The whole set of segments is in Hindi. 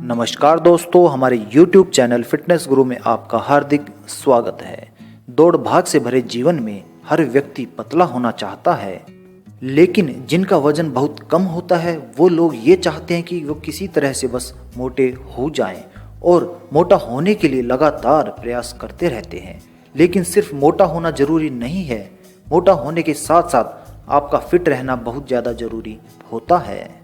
नमस्कार दोस्तों, हमारे YouTube चैनल फिटनेस गुरु में आपका हार्दिक स्वागत है। दौड़ भाग से भरे जीवन में हर व्यक्ति पतला होना चाहता है, लेकिन जिनका वजन बहुत कम होता है वो लोग ये चाहते हैं कि वो किसी तरह से बस मोटे हो जाएं और मोटा होने के लिए लगातार प्रयास करते रहते हैं। लेकिन सिर्फ मोटा होना जरूरी नहीं है, मोटा होने के साथ साथ आपका फिट रहना बहुत ज़्यादा जरूरी होता है।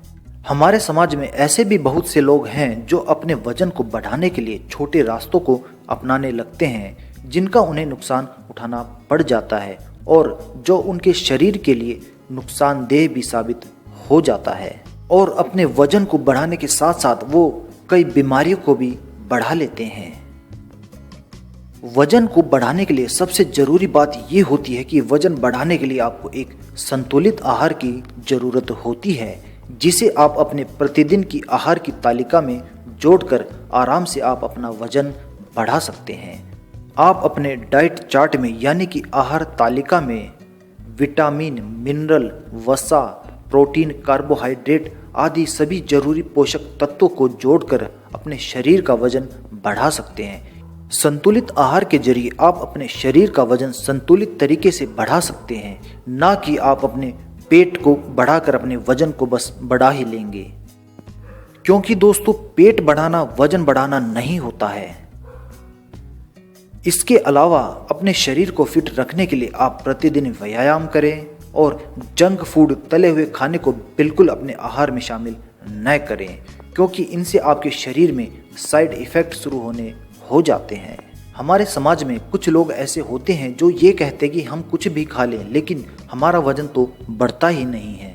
हमारे समाज में ऐसे भी बहुत से लोग हैं जो अपने वजन को बढ़ाने के लिए छोटे रास्तों को अपनाने लगते हैं, जिनका उन्हें नुकसान उठाना पड़ जाता है और जो उनके शरीर के लिए नुकसानदेह भी साबित हो जाता है। और अपने वजन को बढ़ाने के साथ साथ वो कई बीमारियों को भी बढ़ा लेते हैं। वजन को बढ़ाने के लिए सबसे ज़रूरी बात ये होती है कि वजन बढ़ाने के लिए आपको एक संतुलित आहार की ज़रूरत होती है, जिसे आप अपने प्रतिदिन की आहार की तालिका में जोड़कर आराम से आप अपना वजन बढ़ा सकते हैं। आप अपने डाइट चार्ट में यानी कि आहार तालिका में विटामिन, मिनरल, वसा, प्रोटीन, कार्बोहाइड्रेट आदि सभी जरूरी पोषक तत्वों को जोड़कर अपने शरीर का वजन बढ़ा सकते हैं। संतुलित आहार के जरिए आप अपने शरीर का वजन संतुलित तरीके से बढ़ा सकते हैं, ना कि आप अपने पेट को बढ़ाकर अपने वजन को बस बढ़ा ही लेंगे। क्योंकि दोस्तों, पेट बढ़ाना वजन बढ़ाना नहीं होता है। इसके अलावा अपने शरीर को फिट रखने के लिए आप प्रतिदिन व्यायाम करें और जंक फूड, तले हुए खाने को बिल्कुल अपने आहार में शामिल न करें, क्योंकि इनसे आपके शरीर में साइड इफेक्ट शुरू होने हो जाते हैं। हमारे समाज में कुछ लोग ऐसे होते हैं जो ये कहते हैं कि हम कुछ भी खा लें लेकिन हमारा वजन तो बढ़ता ही नहीं है।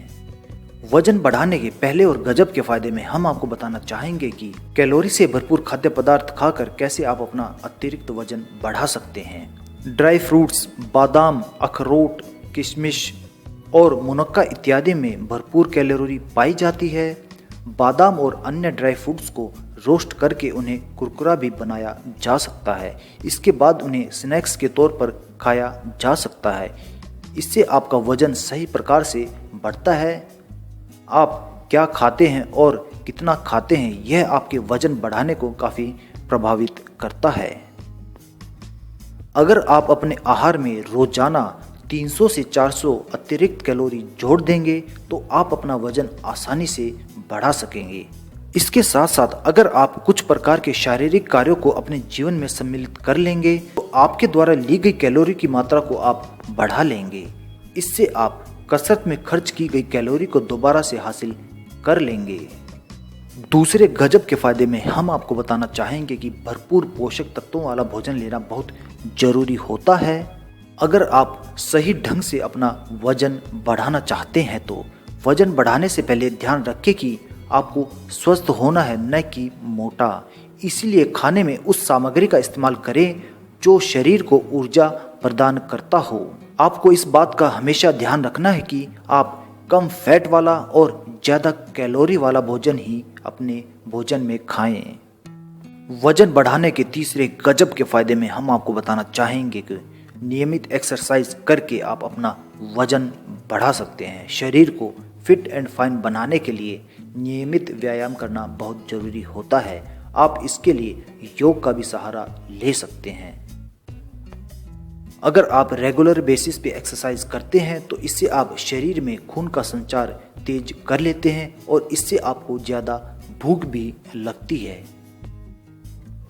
वजन बढ़ाने के पहले और गजब के फायदे में हम आपको बताना चाहेंगे कि कैलोरी से भरपूर खाद्य पदार्थ खाकर कैसे आप अपना अतिरिक्त वजन बढ़ा सकते हैं। ड्राई फ्रूट्स, बादाम, अखरोट, किशमिश और मुनक्का इत्यादि में भरपूर कैलोरी पाई जाती है। बादाम और अन्य ड्राई फ्रूट्स को रोस्ट करके उन्हें कुरकुरा भी बनाया जा सकता है। इसके बाद उन्हें स्नैक्स के तौर पर खाया जा सकता है। इससे आपका वजन सही प्रकार से बढ़ता है। आप क्या खाते हैं और कितना खाते हैं, यह आपके वजन बढ़ाने को काफ़ी प्रभावित करता है। अगर आप अपने आहार में रोजाना 300 से 400 अतिरिक्त कैलोरी जोड़ देंगे तो आप अपना वजन आसानी से बढ़ा सकेंगे। इसके साथ साथ अगर आप कुछ प्रकार के शारीरिक कार्यों को अपने जीवन में सम्मिलित कर लेंगे तो आपके द्वारा ली गई कैलोरी की मात्रा को आप बढ़ा लेंगे। इससे आप कसरत में खर्च की गई कैलोरी को दोबारा से हासिल कर लेंगे। दूसरे गजब के फायदे में हम आपको बताना चाहेंगे कि भरपूर पोषक तत्वों वाला भोजन लेना बहुत जरूरी होता है। अगर आप सही ढंग से अपना वजन बढ़ाना चाहते हैं तो वजन बढ़ाने से पहले ध्यान रखें कि आपको स्वस्थ होना है, न कि मोटा। इसीलिए खाने में उस सामग्री का इस्तेमाल करें जो शरीर को ऊर्जा प्रदान करता हो। आपको इस बात का हमेशा ध्यान रखना है कि आप कम फैट वाला और ज़्यादा कैलोरी वाला भोजन ही अपने भोजन में खाएं। वजन बढ़ाने के तीसरे गजब के फायदे में हम आपको बताना चाहेंगे कि नियमित एक्सरसाइज करके आप अपना वजन बढ़ा सकते हैं। शरीर को फिट एंड फाइन बनाने के लिए नियमित व्यायाम करना बहुत जरूरी होता है। आप इसके लिए योग का भी सहारा ले सकते हैं। अगर आप रेगुलर बेसिस पे एक्सरसाइज करते हैं तो इससे आप शरीर में खून का संचार तेज कर लेते हैं और इससे आपको ज़्यादा भूख भी लगती है।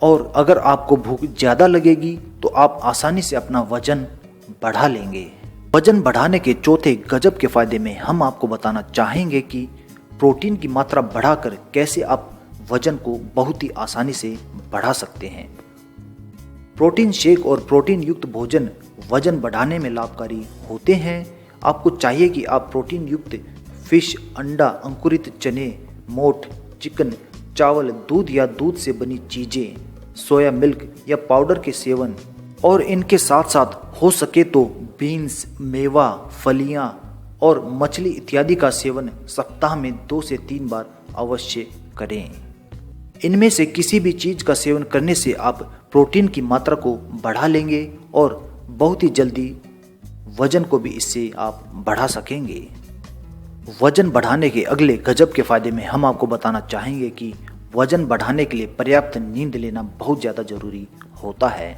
और अगर आपको भूख ज़्यादा लगेगी तो आप आसानी से अपना वजन बढ़ा लेंगे। वजन बढ़ाने के चौथे गजब के फायदे में हम आपको बताना चाहेंगे कि प्रोटीन की मात्रा बढ़ाकर कैसे आप वजन को बहुत ही आसानी से बढ़ा सकते हैं। प्रोटीन शेक और प्रोटीन युक्त भोजन वजन बढ़ाने में लाभकारी होते हैं। आपको चाहिए कि आप प्रोटीन युक्त फिश, अंडा, अंकुरित चने, मोठ, चिकन, चावल, दूध या दूध से बनी चीज़ें, सोया मिल्क या पाउडर के सेवन और इनके साथ साथ हो सके तो बीन्स, मेवा, फलियां और मछली इत्यादि का सेवन सप्ताह में 2 से 3 बार अवश्य करें। इनमें से किसी भी चीज़ का सेवन करने से आप प्रोटीन की मात्रा को बढ़ा लेंगे और बहुत ही जल्दी वजन को भी इससे आप बढ़ा सकेंगे। वजन बढ़ाने के अगले गजब के फायदे में हम आपको बताना चाहेंगे कि वजन बढ़ाने के लिए पर्याप्त नींद लेना बहुत ज़्यादा जरूरी होता है।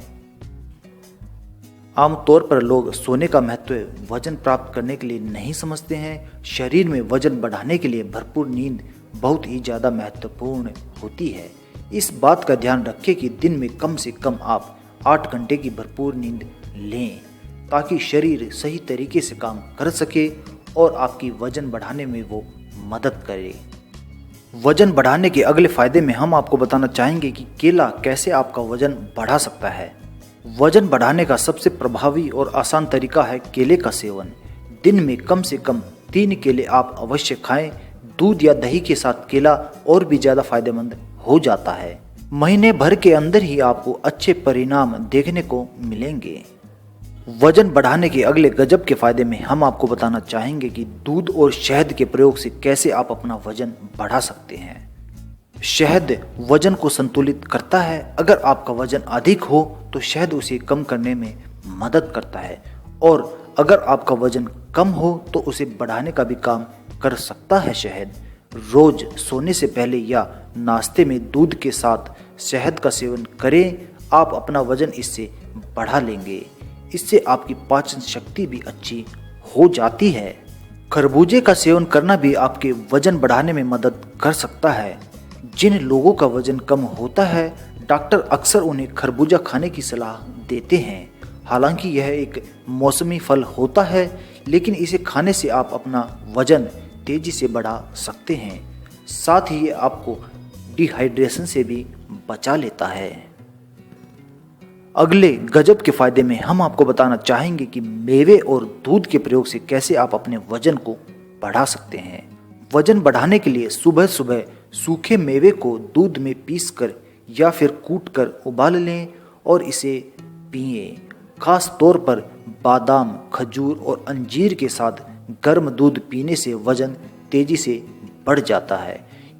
आमतौर पर लोग सोने का महत्व वजन प्राप्त करने के लिए नहीं समझते हैं। शरीर में वजन बढ़ाने के लिए भरपूर नींद बहुत ही ज़्यादा महत्वपूर्ण होती है। इस बात का ध्यान रखें कि दिन में कम से कम आप 8 घंटे की भरपूर नींद लें ताकि शरीर सही तरीके से काम कर सके और आपकी वजन बढ़ाने में वो मदद करे। वजन बढ़ाने के अगले फायदे में हम आपको बताना चाहेंगे कि केला कैसे आपका वजन बढ़ा सकता है। वजन बढ़ाने का सबसे प्रभावी और आसान तरीका है केले का सेवन। दिन में कम से कम 3 केले आप अवश्य खाएं। दूध या दही के साथ केला और भी ज़्यादा फायदेमंद हो जाता है। महीने भर के अंदर ही आपको अच्छे परिणाम देखने को मिलेंगे। वजन बढ़ाने के अगले गजब के फायदे में हम आपको बताना चाहेंगे कि दूध और शहद के प्रयोग से कैसे आप अपना वजन बढ़ा सकते हैं। शहद वजन को संतुलित करता है। अगर आपका वजन अधिक हो तो शहद उसे कम करने में मदद करता है और अगर आपका वजन कम हो तो उसे बढ़ाने का भी काम कर सकता है। शहद रोज सोने से पहले या नाश्ते में दूध के साथ शहद का सेवन करें। आप अपना वजन इससे बढ़ा लेंगे। इससे आपकी पाचन शक्ति भी अच्छी हो जाती है। खरबूजे का सेवन करना भी आपके वजन बढ़ाने में मदद कर सकता है। जिन लोगों का वजन कम होता है डॉक्टर अक्सर उन्हें खरबूजा खाने की सलाह देते हैं। हालांकि यह एक मौसमी फल होता है लेकिन इसे खाने से आप अपना वजन तेजी से बढ़ा सकते हैं। साथ ही ये आपको डिहाइड्रेशन से भी बचा लेता है। अगले गजब के फायदे में हम आपको बताना चाहेंगे कि मेवे और दूध के प्रयोग से कैसे आप अपने वजन को बढ़ा सकते हैं। वजन बढ़ाने के लिए सुबह सुबह सूखे मेवे को दूध में पीसकर या फिर कूटकर उबाल लें और इसे पिएं। खास तौर पर बादाम, खजूर और अंजीर के साथ गर्म दूध पीने से वजन तेजी से बढ़ जाता है।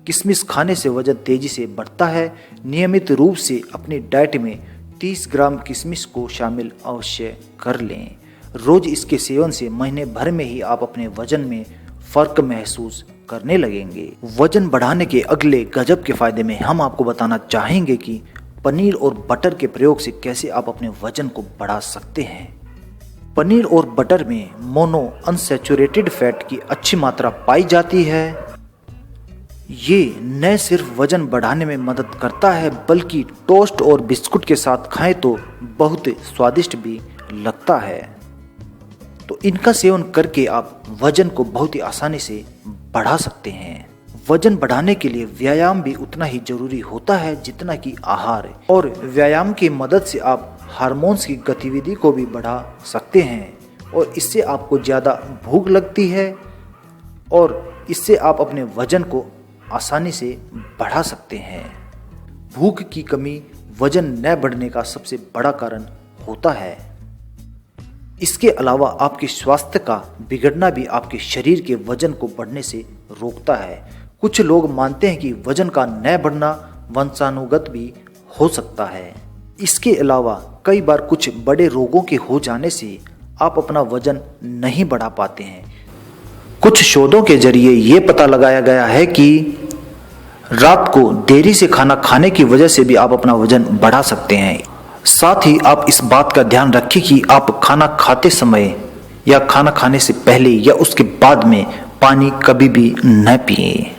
किशमिश खाने से वजन तेजी से बढ़ता है। नियमित रूप से अपनी डाइट में 30 ग्राम किशमिश को शामिल अवश्य कर लें। रोज इसके सेवन से महीने भर में ही आप अपने वजन में फर्क महसूस करने लगेंगे। वजन बढ़ाने के अगले गजब के फायदे में हम आपको बताना चाहेंगे कि पनीर और बटर के प्रयोग से कैसे आप अपने वजन को बढ़ा सकते हैं। पनीर और बटर में मोनो अनसैचुरेटेड फैट की अच्छी मात्रा पाई जाती है। ये न सिर्फ वजन बढ़ाने में मदद करता है बल्कि टोस्ट और बिस्कुट के साथ खाएं तो बहुत स्वादिष्ट भी लगता है। तो इनका सेवन करके आप वजन को बहुत ही आसानी से बढ़ा सकते हैं। वजन बढ़ाने के लिए व्यायाम भी उतना ही जरूरी होता है जितना कि आहार, और व्यायाम की मदद से आप हार्मोन्स की गतिविधि को भी बढ़ा सकते हैं और इससे आपको ज़्यादा भूख लगती है और इससे आप अपने वजन को आसानी से बढ़ा सकते हैं। भूख की कमी वजन न बढ़ने का सबसे बड़ा कारण होता है। इसके अलावा आपके स्वास्थ्य का बिगड़ना भी आपके शरीर के वजन को बढ़ने से रोकता है। कुछ लोग मानते हैं कि वजन का न बढ़ना वंशानुगत भी हो सकता है। इसके अलावा कई बार कुछ बड़े रोगों के हो जाने से आप अपना वजन नहीं बढ़ा पाते हैं। कुछ शोधों के जरिए ये पता लगाया गया है कि रात को देरी से खाना खाने की वजह से भी आप अपना वजन बढ़ा सकते हैं। साथ ही आप इस बात का ध्यान रखें कि आप खाना खाते समय या खाना खाने से पहले या उसके बाद में पानी कभी भी न पिएं।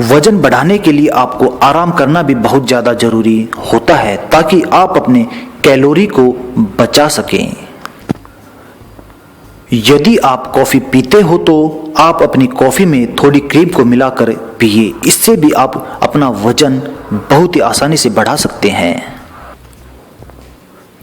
वजन बढ़ाने के लिए आपको आराम करना भी बहुत ज़्यादा ज़रूरी होता है ताकि आप अपने कैलोरी को बचा सकें। यदि आप कॉफ़ी पीते हो तो आप अपनी कॉफ़ी में थोड़ी क्रीम को मिलाकर पिए। इससे भी आप अपना वजन बहुत ही आसानी से बढ़ा सकते हैं।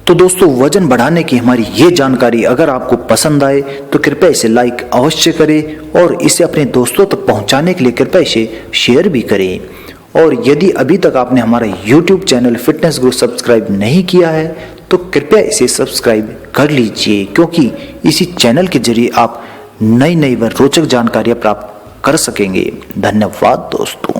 तो दोस्तों, वजन बढ़ाने की हमारी ये जानकारी अगर आपको पसंद आए तो कृपया इसे लाइक अवश्य करें और इसे अपने दोस्तों तक पहुंचाने के लिए कृपया इसे शेयर भी करें। और यदि अभी तक आपने हमारा YouTube चैनल फिटनेस गुरु सब्सक्राइब नहीं किया है तो कृपया इसे सब्सक्राइब कर लीजिए, क्योंकि इसी चैनल के जरिए आप नई नई व रोचक जानकारियाँ प्राप्त कर सकेंगे। धन्यवाद दोस्तों।